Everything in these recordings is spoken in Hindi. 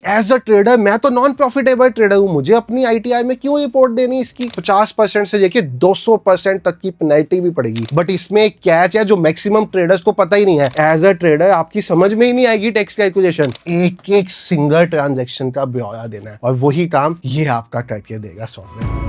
एज अ ट्रेडर मैं तो नॉन प्रॉफिटेबल ट्रेडर हूं, मुझे अपनी आईटीआई में क्यों रिपोर्ट देनी, इसकी 50% से लेके 200% तक की पेनल्टी भी पड़ेगी। बट इसमें एक कैच है जो मैक्सिमम ट्रेडर्स को पता ही नहीं है। एज अ ट्रेडर आपकी समझ में ही नहीं आएगी टैक्स कैलकुलेशन, एक एक सिंगल ट्रांजैक्शन का ब्यौरा देना है और वही काम ये आपका करके देगा सॉफ्टवेयर।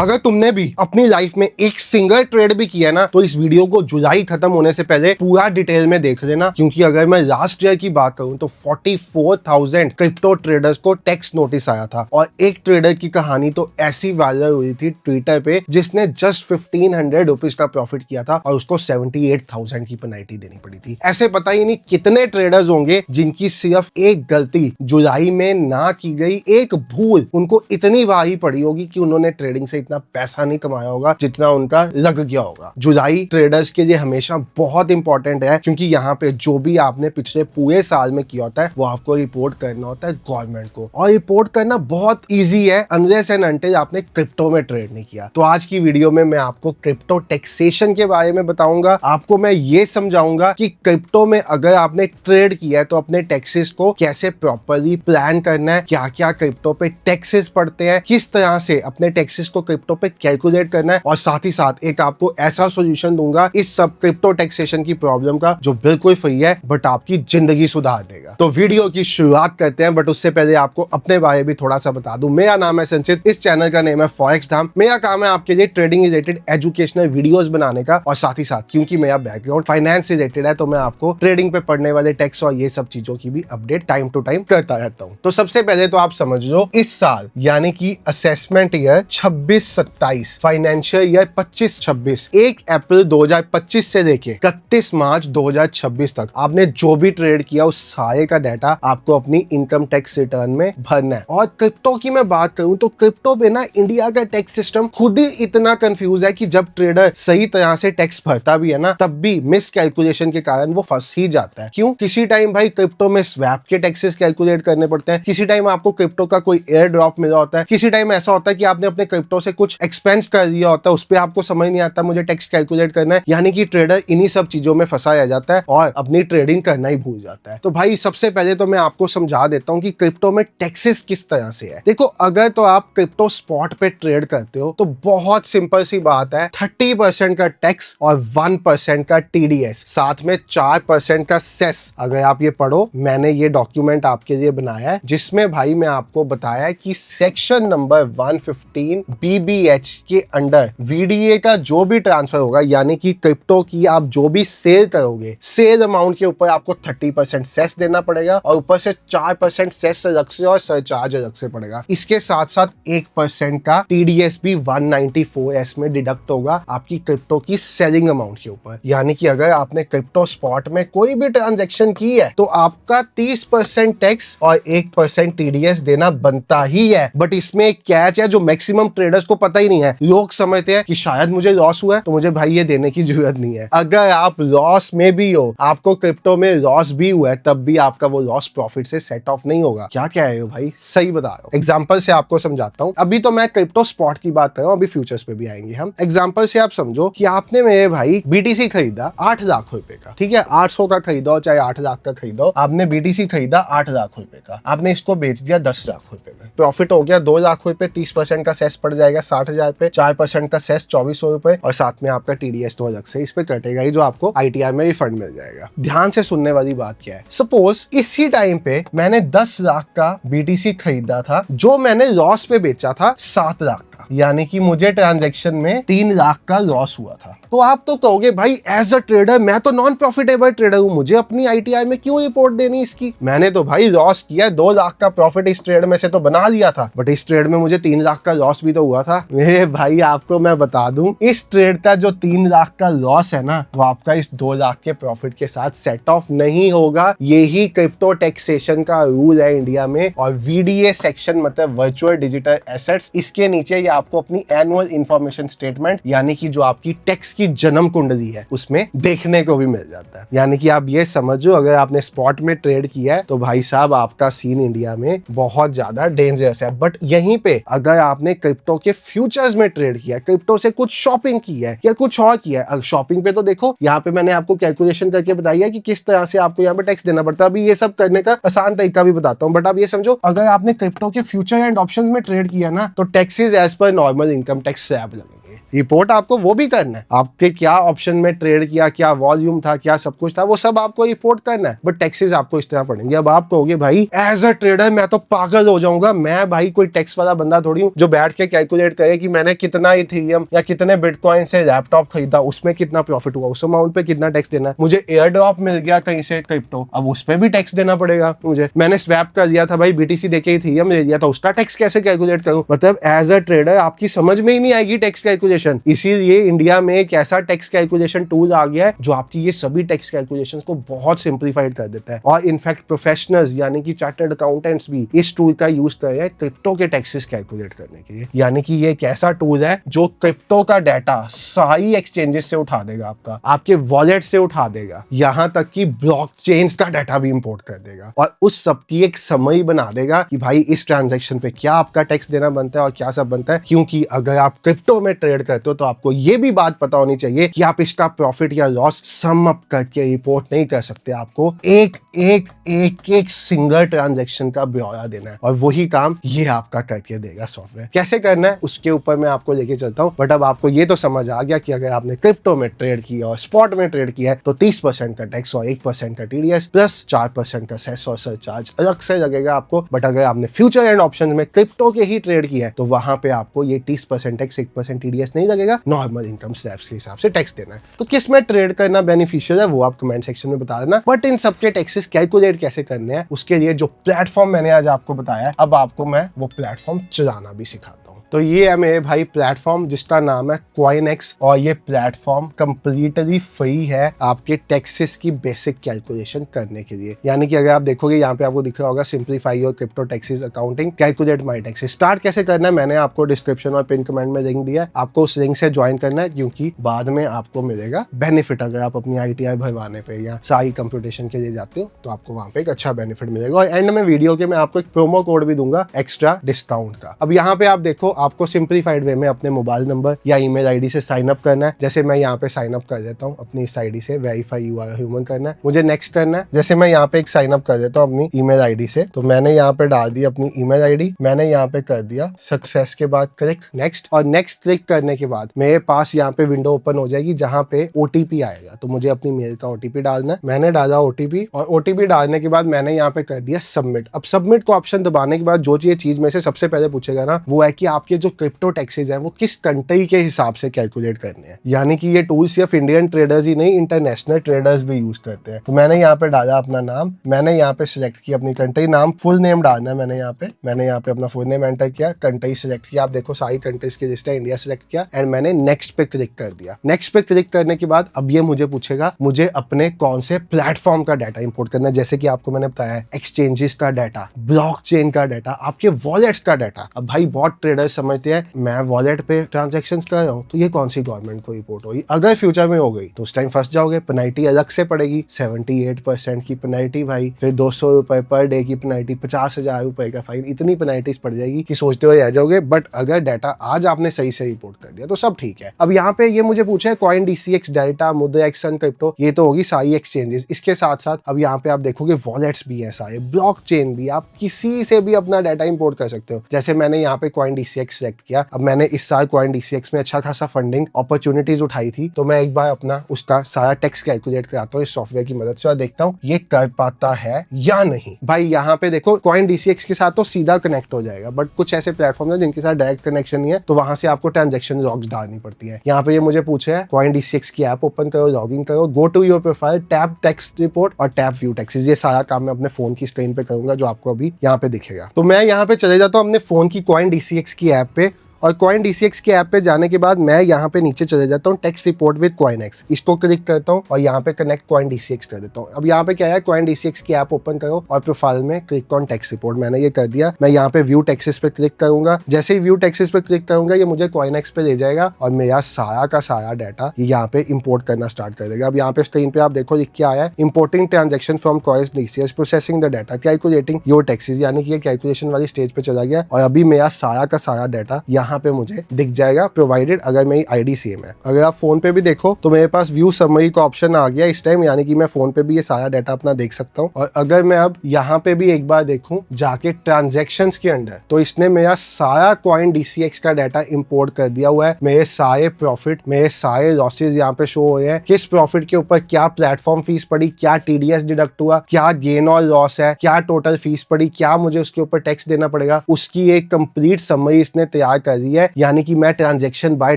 अगर तुमने भी अपनी लाइफ में एक सिंगल ट्रेड भी किया ना, तो इस वीडियो को जुलाई खत्म होने से पहले पूरा डिटेल में देख लेना, क्योंकि अगर मैं लास्ट ईयर की बात करूं तो 44,000 क्रिप्टो ट्रेडर्स को टैक्स नोटिस आया था। और एक ट्रेडर की कहानी तो ऐसी वायरल हुई थी ट्विटर पे, जिसने जस्ट 1500 रुपीज का प्रॉफिट किया था और उसको 78,000 की पेनल्टी देनी पड़ी थी। ऐसे पता ही नहीं कितने ट्रेडर्स होंगे जिनकी सिर्फ एक गलती जुलाई में ना की गई, एक भूल उनको इतनी भारी पड़ी होगी कि उन्होंने ट्रेडिंग से इतना पैसा नहीं कमाया होगा जितना उनका लग गया होगा। जुलाई ट्रेडर्स के लिए हमेशा बहुत इंपॉर्टेंट है, क्योंकि यहाँ पे जो भी आपने पिछले पूरे साल में किया होता है वो आपको रिपोर्ट करना होता है गवर्नमेंट को। और रिपोर्ट करना बहुत इजी है अनलेस एंड अनटिल आपने क्रिप्टो में ट्रेड नहीं किया। तो आज की वीडियो में मैं आपको क्रिप्टो टैक्सेशन के बारे में बताऊंगा। आपको मैं ये समझाऊंगा कि क्रिप्टो में अगर आपने ट्रेड किया है तो अपने टैक्सेस को कैसे प्रॉपरली प्लान करना है, क्या क्या क्रिप्टो पे टैक्सेस पड़ते हैं, किस तरह से अपने टैक्सेस को क्रिप्टो पे कैलकुलेट करना है, और साथ ही साथ एक आपको ऐसा सॉल्यूशन दूंगा इस सब क्रिप्टो टैक्सेशन की प्रॉब्लम का जो बिल्कुल फ्री है बट आपकी जिंदगी सुधार देगा। तो वीडियो की शुरुआत करते हैं, बट उससे पहले आपको अपने बारे में थोड़ा सा बता दूं। मेरा नाम है संचित, इस चैनल का नेम है फॉरेक्स धाम। मेरा काम है आपके लिए ट्रेडिंग रिलेटेड एजुकेशनल वीडियोस बनाने का, और साथ ही साथ क्योंकि मेरा बैकग्राउंड फाइनेंस से रिलेटेड है तो मैं आपको ट्रेडिंग पे पढ़ने वाले टैक्स और ये सब चीजों की भी अपडेट टाइम टू टाइम करता रहता हूँ। तो सबसे पहले तो आप समझ लो, इस साल यानी कि असेसमेंट ईयर 26-27 फाइनेंशियल ईयर 25-26 1 अप्रैल 2025 से लेके 31 मार्च 2026 तक आपने जो भी ट्रेड किया उस सारे का डाटा आपको अपनी इनकम टैक्स रिटर्न में भरना है। और क्रिप्टो की मैं बात करूं तो क्रिप्टो पे ना इंडिया का टैक्स सिस्टम खुद ही इतना कंफ्यूज है कि जब ट्रेडर सही तरह से टैक्स भरता भी है ना, तब भी मिस कैलकुलेशन के कारण वो फंस ही जाता है। क्यों? किसी टाइम भाई क्रिप्टो में स्वैप के टैक्सेस कैलकुलेट करने पड़ते हैं, किसी टाइम आपको क्रिप्टो का कोई एयर ड्रॉप मिला होता है, किसी टाइम ऐसा होता है कि आपने अपने क्रिप्टो से कुछ एक्सपेंस कर दिया होता है, उस पे आपको समझ नहीं आता मुझे टैक्स कैलकुलेट करना है। यानी कि ट्रेडर इन्हीं सब चीजों में फंसा रह जाता है और अपनी ट्रेडिंग करना ही भूल जाता है। तो भाई सबसे पहले तो मैं आपको समझा देता हूं कि क्रिप्टो में टैक्सेस किस तरह से है। देखो, अगर तो आप क्रिप्टो स्पॉट पे ट्रेड करते हो तो बहुत सिंपल सी बात है, 30% का टैक्स और 1% का टीडीएस, साथ में 4% का सेस। अगर आप ये पढ़ो, मैंने ये डॉक्यूमेंट आपके लिए बनाया है जिसमें भाई मैं आपको बताया है कि सेक्शन नंबर 115 BBH के अंडर वीडीए का जो भी ट्रांसफर होगा, यानी कि क्रिप्टो की आप जो भी सेल करोगे, सेल अमाउंट के ऊपर आपको 30% सेस देना पड़ेगा और ऊपर से 4% सेस अलग से और सरचार्ज अलग से पड़ेगा। इसके साथ साथ 1% का टीडीएस भी 194S में डिडक्ट होगा आपकी क्रिप्टो की सेलिंग अमाउंट के ऊपर। यानी कि अगर आपने क्रिप्टो स्पॉट में कोई भी ट्रांजैक्शन की है तो आपका 30% टैक्स और 1% टीडीएस देना बनता ही है। बट इसमें एक कैच है जो मैक्सिमम ट्रेडर्स को पता ही नहीं है। लोग समझते हैं कि शायद मुझे लॉस हुआ है तो मुझे भाई ये देने की जरूरत नहीं है। अगर आप लॉस में भी हो, आपको क्रिप्टो में लॉस भी हुआ है, तब भी आपका वो लॉस प्रॉफिट से सेट ऑफ नहीं होगा। क्या कह रहे हो भाई? सही बता रहे हो। एग्जांपल से आपको समझाता हूं। अभी तो मैं क्रिप्टो स्पॉट की बात कर रहा हूं, अभी फ्यूचर्स पे भी आएंगे हम। एग्जांपल से आप समझो कि आपने मेरे भाई बीटीसी खरीदा 8 लाख रुपए का, ठीक है, 800 का खरीदो चाहे 8 लाख का खरीदो, आपने बीटीसी खरीदा 8 लाख रुपए का, आपने इसको बेच दिया 10 लाख रुपए में, प्रॉफिट हो गया 2 लाख रुपए, 30% का सेस पड़ जाएगा 60,000 पे, 4% का सेस 2400 रुपए, और साथ में आपका टीडीएस तो अलग से इस पे कटेगा ही, जो आपको आईटीआर में रिफंड मिल जाएगा। ध्यान से सुनने वाली बात क्या है, सपोज इसी टाइम पे मैंने 10 लाख का बीटीसी खरीदा था, जो मैंने लॉस पे बेचा था 7 लाख का, यानी कि मुझे ट्रांजैक्शन में 3 लाख का लॉस हुआ था। तो आप तो कहोगे भाई एज अ ट्रेडर मैं तो नॉन प्रॉफिटेबल ट्रेडर हूं, मुझे अपनी आईटीआई में क्यों रिपोर्ट देनी इसकी? मैंने तो भाई लॉस किया, 2 लाख का प्रॉफिट इस ट्रेड में से तो बना लिया था, बट इस ट्रेड में मुझे 3 लाख का लॉस भी तो हुआ था। मेरे भाई आपको मैं बता दूं, इस ट्रेड का जो 3 लाख का लॉस है ना, वो आपका इस 2 लाख के प्रॉफिट के साथ सेट ऑफ नहीं होगा। यही क्रिप्टो टैक्सेशन का रूल है इंडिया में। और वीडीए सेक्शन मतलब वर्चुअल डिजिटल एसेट्स, इसके नीचे ये आपको अपनी एनुअल इंफॉर्मेशन स्टेटमेंट यानी कि जो आपकी टैक्स की जन्म कुंडली है उसमें देखने को भी मिल जाता है। यानी कि आप ये समझो अगर आपने स्पॉट में ट्रेड किया है तो भाई साहब आपका सीन इंडिया में बहुत ज्यादा डेंजरस है। बट यहीं पे अगर आपने क्रिप्टो के फ्यूचर्स में ट्रेड किया है, क्रिप्टो से कुछ शॉपिंग की है या कुछ और किया है, शॉपिंग पे तो देखो यहाँ पे मैंने आपको कैलकुलेशन करके बताई है कि किस तरह से आपको यहाँ पे टैक्स देना पड़ता है। अभी ये सब करने का आसान तरीका भी बताता हूँ। बट आप ये समझो अगर आपने क्रिप्टो के फ्यूचर एंड ऑप्शन में ट्रेड किया ना तो taxes as per normal income tax slab लगेंगे। रिपोर्ट आपको वो भी करना है, आपके क्या ऑप्शन में ट्रेड किया, क्या वॉल्यूम था, क्या सब कुछ था, वो सब आपको रिपोर्ट करना है। बट टैक्सेस आपको इस तरह पड़ेंगे। अब आप कहोगे भाई एज अ ट्रेडर मैं तो पागल हो जाऊंगा, मैं भाई कोई टैक्स वाला बंदा थोड़ी हूं जो बैठ के कैलकुलेट करे कि मैंने कितना इथेरियम या कितने बिटकॉइन से लैपटॉप खरीदा, उसमें कितना प्रॉफिट हुआ, उस अमाउंट पे कितना टैक्स देना है। मुझे एयर ड्रॉप मिल गया कहीं से क्रिप्टो, अब उस पर भी टैक्स देना पड़ेगा मुझे। मैंने स्वैप कर दिया था भाई, बीटीसी देके इथेरियम ले लिया था, उसका टैक्स कैसे कैलकुलेट करूं। मतलब एज अ ट्रेडर आपकी समझ में ही नहीं आएगी टैक्स कैलकुलेशन। इसीलिए इंडिया में एक ऐसा टैक्स कैलकुलेशन टूल आ गया है जो आपकी ये सभी टैक्स कैलकुलेशंस को बहुत सिंप्लीफाइड कर देता है। और इनफैक्ट प्रोफेशनल्स यानी कि चार्टर्ड अकाउंटेंट्स भी इस टूल का यूज कर रहे हैं क्रिप्टो के टैक्सेस कैलकुलेट करने के लिए। यानी कि ये एक ऐसा टूल है जो क्रिप्टो का डाटा सारी एक्सचेंजेस से उठा देगा, आपके वॉलेट से उठा देगा, यहां तक कि ब्लॉकचेन्स का डाटा भी इंपोर्ट कर देगा और उस सब की एक समरी बना देगा कि भाई इस ट्रांजैक्शन पे क्या आपका टैक्स देना बनता है और क्या सब बनता है। क्योंकि अगर आप क्रिप्टो में ट्रेड करते हो तो आपको ये भी बात पता होनी चाहिए कि आप इसका प्रॉफिट या लॉस सम अप करके रिपोर्ट नहीं कर सकते। आपको एक एक एक एक सिंगल ट्रांजैक्शन का ब्यौरा देना है और वही काम ये आपका करके देगा सॉफ्टवेयर। कैसे करना है उसके ऊपर मैं आपको लेके चलता हूं। बट अब आपको ये तो समझ आ गया कि अगर आपने क्रिप्टो में ट्रेड किया और स्पॉट में ट्रेड किया है तो 30% का टैक्स और 1% का टीडीएस प्लस 4% का सेस और सरचार्ज अलग से लगेगा आपको। बट अगर आपने फ्यूचर एंड ऑप्शन में क्रिप्टो के ही ट्रेड किया है तो वहां पे आपको ये 30% टैक्स 1% टीडीएस नहीं लगेगा, नॉर्मल इनकम स्लैब्स के हिसाब से टैक्स देना है। तो किस में ट्रेड करना बेनिफिशियल है वो आप कमेंट सेक्शन में बता देना। बट इन सबके टैक्सेस कैलकुलेट कैसे करने हैं उसके लिए जो प्लेटफॉर्म मैंने आज आपको बताया है अब आपको मैं वो प्लेटफॉर्म चलाना भी सिखाता हूँ। तो ये है मेरे भाई प्लेटफॉर्म जिसका नाम है कॉइनएक्स और ये प्लेटफॉर्म कंप्लीटली फ्री है आपके टैक्सेस की बेसिक कैलकुलेशन करने के लिए। यानी कि अगर आप देखोगे यहाँ पे आपको दिख रहा होगा simplify your crypto taxes accounting calculate my taxes. Start कैसे करना है मैंने आपको डिस्क्रिप्शन और पिन कमेंट में लिंक दिया है, आपको उस लिंक से ज्वाइन करना है क्योंकि बाद में आपको मिलेगा बेनिफिट। अगर आप अपनी ITR भरवाने पे या सारी कंप्यूटेशन के लिए जाते हो तो आपको वहां पे एक अच्छा बेनिफिट मिलेगा। और एंड में वीडियो के मैं आपको एक प्रोमो कोड भी दूंगा एक्स्ट्रा डिस्काउंट का। अब यहाँ पे आप देखो आपको सिंप्लीफाइड वे में अपने मोबाइल नंबर या ईमेल आईडी से साइन अप करना है। जैसे मैं यहाँ पे साइन अप कर देता हूँ अपनी इस आईडी से, वेरीफाई यू आर ह्यूमन करना है, मुझे नेक्स्ट करना है। जैसे मैं यहाँ पे एक साइन अप कर देता हूँ अपनी ईमेल आईडी से, तो मैंने यहाँ पे डाल दी अपनी ईमेल आईडी, मैंने यहाँ पे कर दिया सक्सेस के बाद क्लिक नेक्स्ट। और नेक्स्ट क्लिक करने के बाद मेरे पास यहाँ पे विंडो ओपन हो जाएगी जहाँ पे OTP आएगा। तो मुझे अपनी मेल का OTP डालना है, मैंने डाला OTP और OTP डालने के बाद मैंने यहाँ पे कर दिया सबमिट। अब सबमिट को ऑप्शन दबाने के बाद जो चीज में से सबसे पहले पूछेगा ना वो है कि आपके जो क्रिप्टो टैक्सेस हैं वो किस कंट्री के हिसाब से कैलकुलेट करने हैं। यानी कि ये टूल सिर्फ इंडियन ट्रेडर्स ही नहीं इंटरनेशनल ट्रेडर्स भी यूज करते हैं। तो मैंने यहाँ पे डाला अपना नाम, मैंने यहाँ पे सिलेक्ट किया अपनी कंट्री, नाम फुल नेम डालना है मैंने यहाँ पे अपना फुल नेम एंटर किया, कंट्री सिलेक्ट किया, आप देखो सारी कंट्रीज की लिस्ट है, इंडिया सिलेक्ट किया एंड मैंने नेक्स्ट पे क्लिक कर दिया। नेक्स्ट पे क्लिक करने के बाद अब ये मुझे पूछेगा मुझे अपने कौन से प्लेटफॉर्म का डाटा इंपोर्ट करना है। जैसे कि आपको मैंने बताया है एक्सचेंजेस का डाटा, ब्लॉकचेन का डाटा, आपके वॉलेट्स का डाटा। अब भाई बहुत ट्रेडर्स समझते हैं मैं वॉलेट पे ट्रांजैक्शंस कर रहा हूँ तो ये कौन सी गवर्नमेंट को रिपोर्ट होगी, अगर फ्यूचर में हो गई तो उस टाइम फंस जाओगे, पेनल्टी अलग से पड़ेगी 78% की पेनल्टी भाई, फिर 200 रुपए पर डे की पेनल्टी, 50,000 रुपए का फाइन, इतनी पेनल्टीज पड़ जाएगी कि सोचते हुए रह जाओगे। बट अगर डाटा आज आपने सही से रिपोर्ट कर दिया तो सब ठीक है। अब यहाँ पे ये मुझे पूछा है कॉइन DCX, डेल्टा, मुद्राएक्स, सन क्रिप्टो, ये तो होगी सारी एक्सचेंजेस। इसके साथ साथ अब यहाँ पे आप देखोगे वॉलेट्स भी है सारे, ब्लॉकचेन भी, आप किसी से भी अपना डाटा इंपोर्ट कर सकते हो। जैसे मैंने यहाँ पे कॉइन DCX सेलेक्ट किया, अब मैंने इस साल कॉइन DCX में अच्छा खासा फंडिंग अपॉर्चुनिटीज उठाई थी तो मैं एक बार अपना उसका सारा टैक्स कैलकुलेट कराता हूँ इस सॉफ्टवेयर की मदद से और देखता हूँ ये कर पाता है या नहीं। भाई यहाँ पे देखो कॉइन DCX के साथ तो सीधा कनेक्ट हो जाएगा, बट कुछ ऐसे प्लेटफॉर्म है जिनके साथ डायरेक्ट कनेक्शन नहीं है तो वहां से आपको ट्रांजैक्शन लॉग्स डालनी पड़ती है। यहाँ पे ये मुझे पूछे है कॉइन DCX की ऐप ओपन करो, लॉग इन करो, go to your profile, tap tax report और टैप व्यू टैक्सेस। ये सारा काम मैं अपने फोन की स्क्रीन पे करूंगा जो आपको अभी यहाँ पे दिखेगा। तो मैं यहाँ पे चले जाता हूँ अपने फोन की कॉइन DCX की ऐप पे और कॉइन DCX के ऐप पे जाने के बाद मैं यहाँ पे नीचे चले जाता हूँ टैक्स रिपोर्ट विद कॉइनएक्स, इसको क्लिक करता हूँ और यहाँ पे कनेक्ट कॉइन DCX कर देता हूँ। अब यहाँ पे क्या है, कॉइन DCX की ऐप ओपन करो और प्रोफाइल में क्लिक ऑन टैक्स रिपोर्ट, मैंने ये कर दिया। मैं यहाँ पे व्यू टैक्सेस पे क्लिक करूंगा, जैसे ही व्यू टैक्सेस पे क्लिक करूंगा ये मुझे कॉइनएक्स पे ले जाएगा और मेरा सारा का सारा डाटा यहाँ पे इंपोर्ट करना स्टार्ट कर देगा। अब यहाँ पे स्क्रीन पे आप देखो लिख के आया है importing transaction from coin DCX, processing the data, calculating your taxes, यानी कि ये कैलकुलेशन वाली स्टेज पे चला गया और अभी मेरा सारा का सारा डाटा यहाँ पे मुझे दिख जाएगा, प्रोवाइडेड अगर मेरी आईडी सेम है। अगर आप फोन पे भी देखो तो मेरे पास व्यू समरी का ऑप्शन आ गया इस टाइम, यानी कि मैं फोन पे भी ये सारा डाटा अपना देख सकता हूँ। और अगर मैं अब यहाँ पे भी एक बार देखूं जाके ट्रांजैक्शंस के अंदर, तो इसने मेरा सारा कॉइन DCX का डाटा इंपोर्ट कर दिया हुआ है। मेरे सारे प्रॉफिट, मेरे सारे लॉसेज यहाँ पे शो हो रहे हैं, किस प्रॉफिट के ऊपर क्या प्लेटफॉर्म फीस पड़ी, क्या TDS डिडक्ट हुआ, क्या गेन और लॉस है, क्या टोटल फीस पड़ी, क्या मुझे उसके ऊपर टैक्स देना पड़ेगा, उसकी एक कंप्लीट समरी इसने तैयार कर दी है। यानी कि मैं ट्रांजैक्शन बाय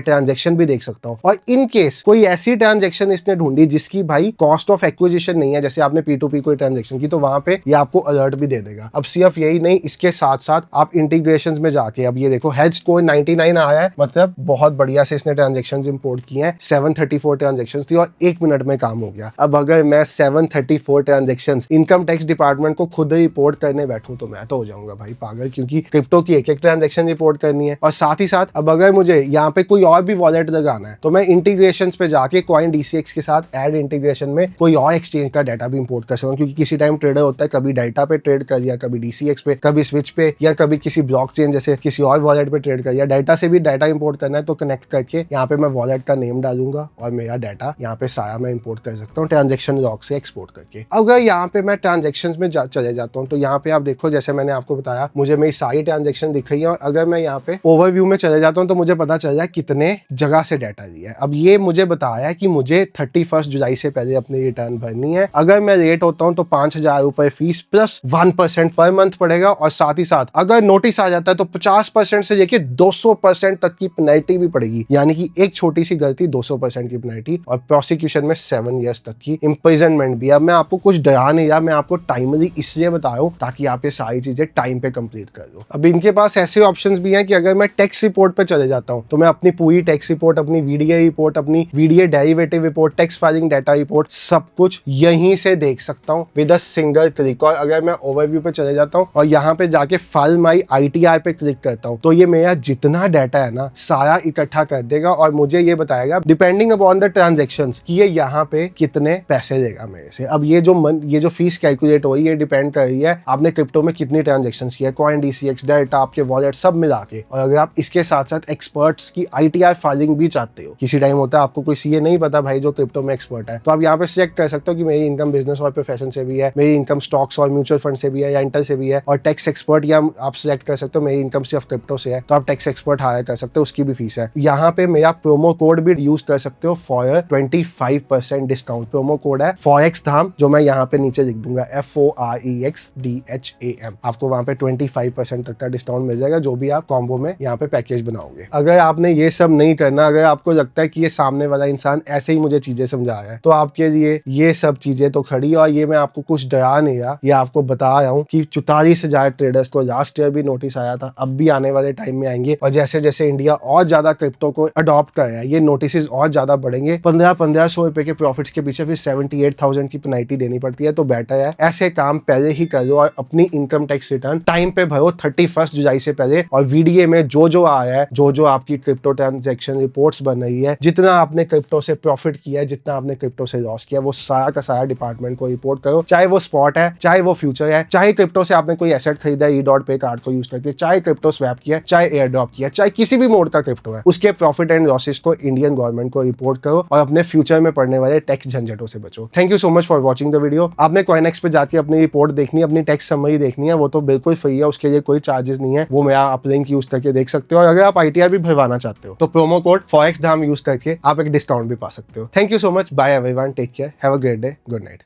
ट्रांजैक्शन भी देख सकता हूँ। और इन केस कोई ऐसी ट्रांजैक्शन इसने ढूंढी जिसकी भाई कॉस्ट ऑफ एक्विजिशन नहीं है, जैसे आपने P2P कोई ट्रांजैक्शन की, तो वहां पे ये आपको अलर्ट भी दे देगा। अब सिर्फ यही नहीं, इसके साथ साथ आप इंटीग्रेशंस में जाके, अब ये देखो हेज स्कोर 99 आया है, मतलब बहुत बढ़िया से इसने ट्रांजैक्शंस इंपोर्ट किए हैं। 734 ट्रांजैक्शंस थी और 1 मिनट में काम हो गया। अब अगर मैं 734 ट्रांजैक्शंस इनकम टैक्स डिपार्टमेंट को खुद रिपोर्ट करने बैठूं तो मैं तो हो जाऊंगा भाई पागल, क्योंकि क्रिप्टो की एक ट्रांजैक्शन रिपोर्ट करनी है। और साथ ही साथ अब अगर मुझे यहाँ पे कोई और भी वॉलेट लगाना है तो मैं इंटीग्रेशंस पे जाके कॉइन DCX के साथ ऐड इंटीग्रेशन में कोई और एक्सचेंज का डाटा भी इंपोर्ट कर सकता हूँ, क्योंकि किसी टाइम ट्रेडर होता है कभी डाटा पे ट्रेड कर दिया, कभी DCX पे, कभी स्विच पे, या कभी किसी ब्लॉकचेन जैसे किसी और वॉलेट पे ट्रेड कर दिया। डाटा से भी डाटा इंपोर्ट करना है तो कनेक्ट करके यहाँ पे मैं वॉलेट का नेम डालूंगा और मेरा डाटा यहाँ पे सारा मैं इंपोर्ट कर सकता हूँ ट्रांजेक्शन लॉग से एक्सपोर्ट करके। अगर यहाँ पे मैं ट्रांजेक्शन में चले जाता हूँ तो यहाँ पे आप देखो, जैसे मैंने आपको बताया मुझे मेरी सारी ट्रांजेक्शन दिख रही है। और अगर मैं यहाँ पे ओवरव्यू में चले जाता हूँ तो मुझे पता चल जाए कितने जगह से डाटा लिया है। अब ये मुझे बताया कि मुझे 31 जुलाई से पहले अपनी रिटर्न भरनी है। अगर मैं लेट होता हूँ तो 5,000 रुपए फीस प्लस 1% पर मंथ पड़ेगा, और साथ ही साथ अगर नोटिस आ जाता है तो 50% से लेके 200% तक की पेनल्टी भी पड़ेगी, यानी कि एक छोटी सी गलती 200% की पेनल्टी, और प्रोसिक्यूशन में 7 ईयर्स तक की इंप्रिजनमेंट भी। अब मैं आपको कुछ डरा नहीं रहा, मैं आपको टाइमली इसलिए बता रहा हूँ ताकि आप ये सारी चीजें टाइम पे कंप्लीट कर दो। अब इनके पास ऐसे ऑप्शंस भी हैं कि अगर मैं टैक्स रिपोर्ट पे चले जाता हूँ तो मैं अपनी पूरी टैक्स रिपोर्ट, अपनी VDA रिपोर्ट, अपनी VDA derivative report, tax filing data report, सब कुछ यहीं से देख सकता हूँ विद अ सिंगल क्लिक। और अगर मैं ओवरव्यू पे चले जाता हूँ और यहाँ पे जाके फाइल माई ITR पे क्लिक करता हूँ तो ये मेरा जितना डाटा है ना सारा इकट्ठा कर देगा और मुझे ये बताएगा डिपेंडिंग अपॉन द ट्रांजेक्शंस कि ये यहाँ पे कितने पैसे देगा मेरे से। अब ये जो फीस कैलकुलेट हो रही है ये डिपेंड कर रही है आपने क्रिप्टो में कितनी ट्रांजेक्शन किया है, कॉइन DCX, डेल्टा, आपके वॉलेट सब मिला के। और अगर आप इसके साथ साथ एक्सपर्ट्स की ITR फाइलिंग भी चाहते हो, किसी टाइम होता है आपको कोई CA नहीं पता भाई जो क्रिप्टो में एक्सपर्ट है, तो आप यहाँ पे सिलेक्ट कर सकते हो कि मेरी इनकम बिजनेस और प्रोफेशन से भी है, मेरी इनकम स्टॉक्स और म्यूचुअल फंड से भी है या इंटर से भी है। और टैक्स एक्सपर्ट या आप सिलेक्ट कर सकते हो मेरी इनकम सिर्फ क्रिप्टो से है तो आप टैक्स एक्सपर्ट हायर कर सकते हो, उसकी भी फीस है। यहाँ पे मेरा प्रोमो कोड भी यूज कर सकते हो फॉर 25% डिस्काउंट। प्रोमो कोड है फॉरेक्स धाम, जो मैं यहाँ पे नीचे लिख दूंगा FOREXDHAM। आपको वहाँ पे 25% तक का डिस्काउंट मिल जाएगा जो भी आप कॉम्बो में यहाँ पे पैकेज बनाओगे। अगर आपने ये सब नहीं करना, अगर आपको लगता है कि ये सामने वाला इंसान ऐसे ही मुझे चीजें समझा रहा है तो आपके लिए ये सब चीजें तो खड़ी। और ये मैं आपको कुछ डरा नहीं रहा, ये आपको बता रहा हूँ कि 44,000 ट्रेडर्स को लास्ट ईयर भी नोटिस आया था, अब भी आने वाले टाइम में आएंगे। और जैसे जैसे इंडिया और ज्यादा क्रिप्टो को अडॉप्ट कर रहा है ये नोटिस और ज्यादा बढ़ेंगे। 1500 रुपए के प्रॉफिट्स के पीछे फिर 78,000 की पेनल्टी देनी पड़ती है। तो बेटर है ऐसे काम पहले ही कर लो और अपनी इनकम टैक्स रिटर्न टाइम पे भरो 31 जुलाई से पहले। और VDA में जो आया है, जो आपकी क्रिप्टो ट्रांजैक्शन रिपोर्ट्स बन रही है, जितना आपने क्रिप्टो से प्रॉफिट किया है, जितना आपने क्रिप्टो से लॉस किया, वो सारा का सारा डिपार्टमेंट को रिपोर्ट करो। चाहे वो स्पॉट है, चाहे वो फ्यूचर है, चाहे क्रिप्टो से आपने कोई एसेट खरीदा है E.Pay कार्ड को यूज करके, चाहे क्रिप्टो स्वैप किया, चाहे एयर ड्रॉप किया, चाहे किसी भी मोड का क्रिप्टो है, उसके प्रॉफिट एंड लॉसेस को इंडियन गवर्नमेंट को रिपोर्ट करो और अपने फ्यूचर में पड़ने वाले टैक्स झंझटों से बचो। Thank you so much for watching the video. आपने कॉइनएक्स पे जाके अपनी रिपोर्ट देखनी है, अपनी टैक्स समरी देखनी है, वो तो बिल्कुल फ्री है, उसके लिए कोई चार्जेस नहीं है, वो मैं आप लिंक यूज करके देख सकते हो। और अगर आप ITR भी भरवाना चाहते हो तो promo code forex Dham use करके आप एक डिस्काउंट भी पा सकते हो। Thank you so much, bye everyone, take care, have a great day, good night.